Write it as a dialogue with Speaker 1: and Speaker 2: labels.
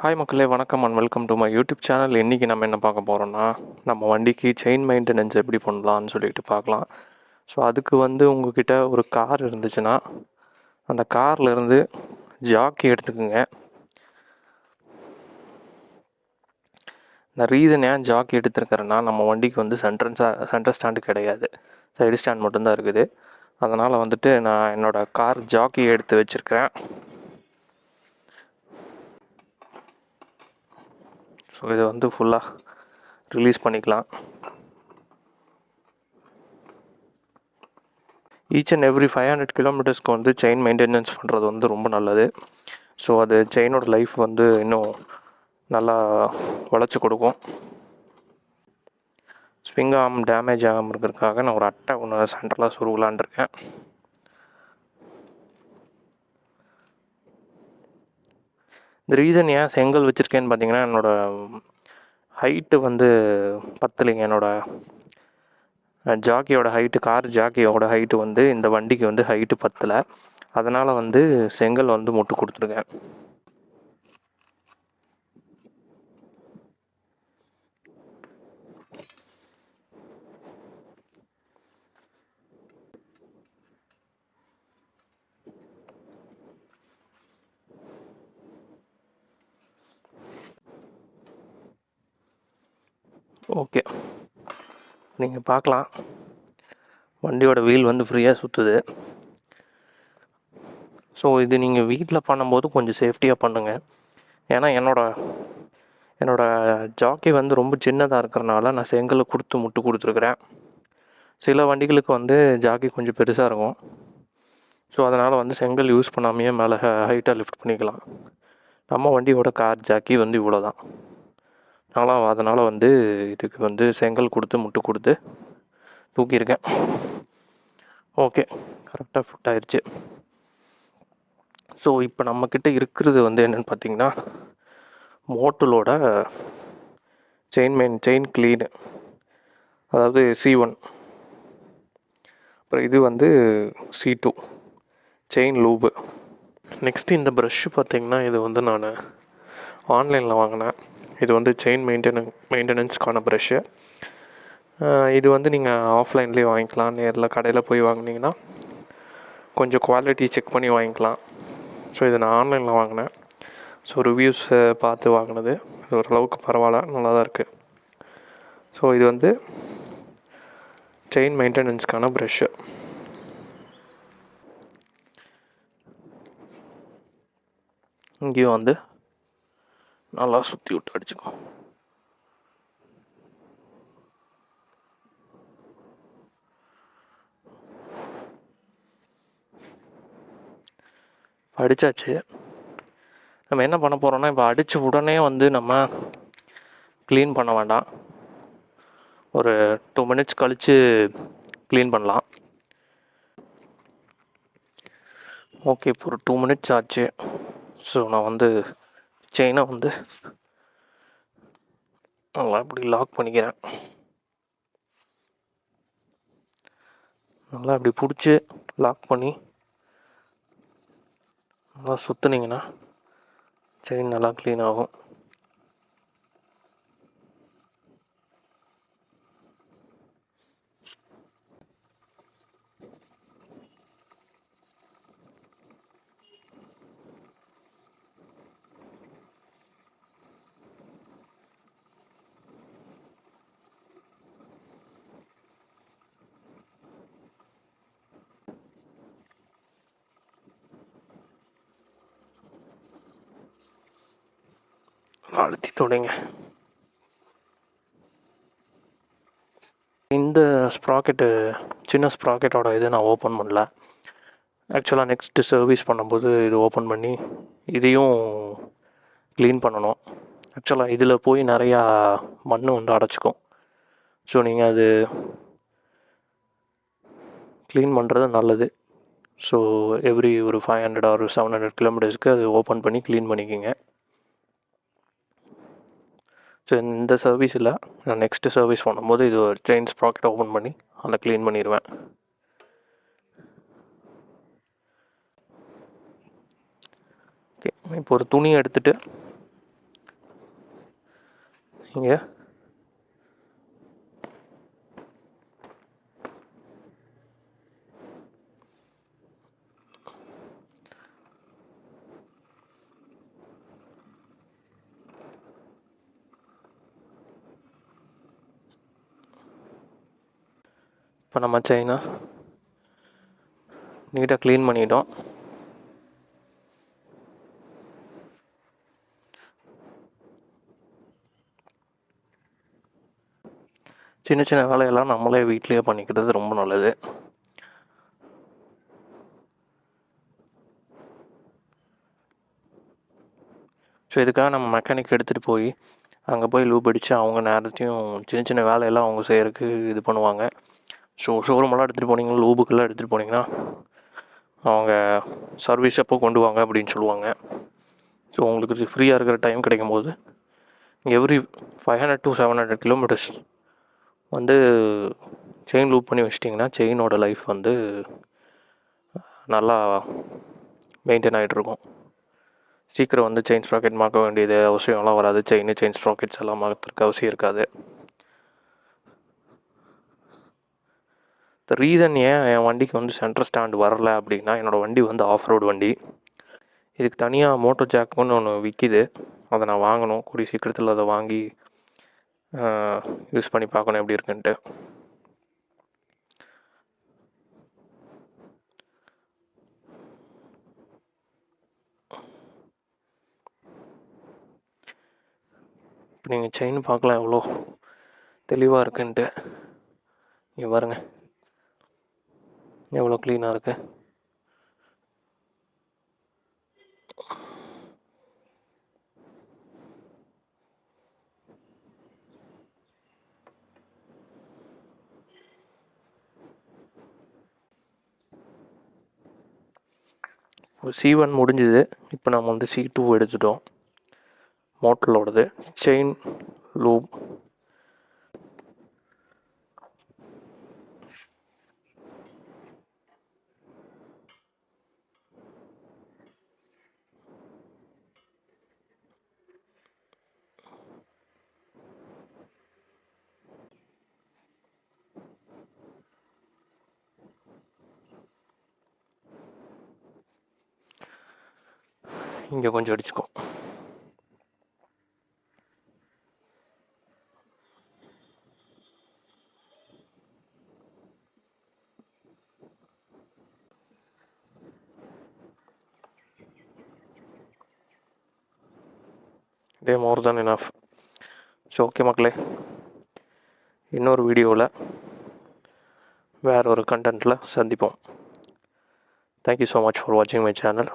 Speaker 1: Hi மக்களே, வணக்கம் and welcome to my YouTube channel. இன்றைக்கி நம்ம என்ன பார்க்க போகிறோன்னா, நம்ம வண்டிக்கு செயின் மெயின்டெனன்ஸ் எப்படி பண்ணலான்னு சொல்லிட்டு பார்க்கலாம். ஸோ அதுக்கு உங்ககிட்ட ஒரு கார் இருந்துச்சுன்னா, அந்த கார்லேருந்து ஜாக்கி எடுத்துக்கோங்க. இந்த ரீசன் ஏன் ஜாக்கி எடுத்துருக்கிறேன்னா, நம்ம வண்டிக்கு சென்டர் ஸ்டாண்டு கிடையாது, சைடு ஸ்டாண்ட் மட்டும்தான் இருக்குது. அதனால் நான் என்னோடய கார் ஜாக்கி எடுத்து வச்சுருக்கிறேன். ஸோ இதை ஃபுல்லாக ரிலீஸ் பண்ணிக்கலாம். ஈச் அண்ட் எவ்ரி 500 கிலோமீட்டர்ஸ்க்கு செயின் மெயின்டெனன்ஸ் பண்ணுறது ரொம்ப நல்லது. ஸோ அது செயினோட லைஃப் இன்னும் நல்லா வளைச்சி கொடுக்கும். ஸ்விங் ஆம் டேமேஜ் ஆகாமல் இருக்கிறதுக்காக நான் ஒரு அட்டை ஒன்று சென்டரில் சொருகலான் இருக்கேன். இந்த ரீசன் ஏன் செங்கல் வச்சுருக்கேன்னு பார்த்தீங்கன்னா, என்னோடய ஹைட்டு பத்தலைங்க. என்னோடய ஜாக்கியோட ஹைட்டு, கார் ஜாக்கியோட ஹைட்டு இந்த வண்டிக்கு ஹைட்டு பத்தலை. அதனால் செங்கல் முட்டு கொடுத்துருக்கேன். ஓகே, நீங்கள் பார்க்கலாம், வண்டியோட வீல் ஃப்ரீயாக சுற்றுது. ஸோ இது நீங்கள் வீட்டில் பண்ணும்போது கொஞ்சம் சேஃப்டியாக பண்ணுங்கள். ஏன்னா என்னோடய ஜாக்கி ரொம்ப சின்னதாக இருக்கிறனால நான் செங்கலை கொடுத்து முட்டு கொடுத்துருக்குறேன். சில வண்டிகளுக்கு ஜாக்கி கொஞ்சம் பெருசாக இருக்கும். ஸோ அதனால் செங்கல் யூஸ் பண்ணாமையே மேலே ஹைட்டாக லிஃப்ட் பண்ணிக்கலாம். நம்ம வண்டியோட கார் ஜாக்கி இவ்வளோ தான். அதனால் இதுக்கு செங்கல் கொடுத்து முட்டு கொடுத்து தூக்கியிருக்கேன். ஓகே, கரெக்டாக ஃபிட் ஆயிடுச்சு. ஸோ இப்போ நம்மக்கிட்ட இருக்கிறது என்னென்னு பார்த்தீங்கன்னா, மோட்டலோட செயின் க்ளீனு, அதாவது C1. அப்புறம் இது C2 செயின் லூபு. நெக்ஸ்ட்டு இந்த ப்ரஷ்ஷு பார்த்திங்கன்னா, இது நான் ஆன்லைனில் வாங்கினேன். இது செயின் மெயின்டெனன்ஸ்க்கான ப்ரஷ்ஷு. இது நீங்கள் ஆஃப்லைன்லேயே வாங்கிக்கலாம். நேரில் கடையில் போய் வாங்கினீங்கன்னா கொஞ்சம் குவாலிட்டி செக் பண்ணி வாங்கிக்கலாம். ஸோ இது நான் ஆன்லைனில் வாங்கினேன். ஸோ ரிவ்யூஸை பார்த்து வாங்கினது. இது ஓரளவுக்கு பரவாயில்ல, நல்லா தான் இருக்குது. ஸோ இது செயின் மெயின்டெனன்ஸ்க்கான ப்ரஷ்ஷு. இங்கேயும் நல்லா சுற்றி விட்டு அடிச்சுக்கோ. அடித்தாச்சு. நம்ம என்ன பண்ண போகிறோன்னா, இப்போ அடித்த உடனே நம்ம க்ளீன் பண்ண வேண்டாம். ஒரு 2 மினிட்ஸ் கழித்து க்ளீன் பண்ணலாம். ஓகே, இப்போ ஒரு 2 மினிட்ஸ் ஆச்சு. ஸோ நான் செயினை நல்லா இப்படி லாக் பண்ணிக்கிறேன். நல்லா இப்படி பிடிச்சி லாக் பண்ணி நல்லா சுற்றுனீங்கன்னா செயின் நல்லா க்ளீன் ஆகும். அழுத்தி தொடங்க. இந்த ஸ்ப்ராக்கெட்டு, சின்ன ஸ்ப்ராக்கெட்டோட இது நான் ஓப்பன் பண்ணல. ஆக்சுவலாக நெக்ஸ்ட்டு சர்வீஸ் பண்ணும்போது இது ஓப்பன் பண்ணி இதையும் க்ளீன் பண்ணணும். ஆக்சுவலாக இதில் போய் நிறையா மண் அடைச்சிக்கும். ஸோ நீங்கள் அது க்ளீன் பண்ணுறது நல்லது. ஸோ எவ்ரி ஒரு 500 or 700 கிலோமீட்டர்ஸ்க்கு அது ஓப்பன் பண்ணி க்ளீன் பண்ணிக்கோங்க. ஸோ இந்த சர்வீஸ் இல்லை, நான் நெக்ஸ்ட்டு சர்வீஸ் பண்ணும்போது இது ஒரு செயின் ஸ்ப்ராக்கெட் ஓப்பன் பண்ணி அதை க்ளீன் பண்ணிடுவேன். ஓகே, இப்போ ஒரு துணி எடுத்துகிட்டு இங்கே இப்போ நம்ம செயினை நீட்டாக க்ளீன் பண்ணிட்டோம். சின்ன சின்ன வேலையெல்லாம் நம்மளே வீட்டிலேயே பண்ணிக்கிறது ரொம்ப நல்லது. ஸோ இதுக்காக நம்ம மெக்கானிக் எடுத்துகிட்டு போய் அங்கே போய் லூப் அடித்து அவங்க நேரத்தையும் சின்ன சின்ன வேலையெல்லாம் அவங்க செய்கிறதுக்கு இது பண்ணுவாங்க. ஸோ ஷோரூமெல்லாம் எடுத்துகிட்டு போனீங்கன்னா, லூபுக்கெல்லாம் எடுத்துகிட்டு போனீங்கன்னா அவங்க சர்வீஸ் எப்போ கொண்டு வாங்க அப்படின்னு சொல்லுவாங்க. ஸோ உங்களுக்கு ஃப்ரீயாக இருக்கிற டைம் கிடைக்கும் போது எவ்ரி 500 to 700 கிலோமீட்டர்ஸ் வந்து செயின் லூப் பண்ணி வச்சிட்டிங்கன்னா செயினோட லைஃப் வந்து நல்லா மெயின்டைன் ஆகிட்ருக்கும். சீக்கிரம் வந்து செயின் ஸ்ப்ராக்கெட் மாற்ற வேண்டியது அவசியம்லாம் வராது. செயின் ஸ்ப்ராக்கெட்ஸ் எல்லாம் மாற்றுறதுக்கு அவசியம் இருக்காது. த ரீசன் ஏன் என் வண்டிக்கு வந்து சென்டர் ஸ்டாண்ட் வரல அப்படின்னா, என்னோடய வண்டி வந்து ஆஃப் ரோடு வண்டி. இதுக்கு தனியாக மோட்டோ ஜாக்குன்னு ஒன்று விற்கிது. அதை நான் வாங்கணும். கூடிய சீக்கிரத்தில் அதை வாங்கி யூஸ் பண்ணி பார்க்கணும் எப்படி இருக்குன்ட்டு. இப்போ நீங்கள் செயின் பார்க்கலாம் எவ்வளோ தெளிவாக இருக்குன்ட்டு. இங்கே பாருங்கள் எவ்வளோ க்ளீனாக இருக்குது. C1 முடிஞ்சுது. இப்போ நம்ம வந்து C2 எடுத்துட்டோம். மோட்டரோடது செயின் லூப். இங்கே கொஞ்சம் அடிச்சுக்கோ. இதே மோர் தென் இனஃப். ஸோ ஓகே மக்களே, இன்னொரு வீடியோவில் வேறு ஒரு கண்டென்ட்டில் சந்திப்போம். தேங்க்யூ ஸோ மச் ஃபார் வாட்சிங் மை சேனல்.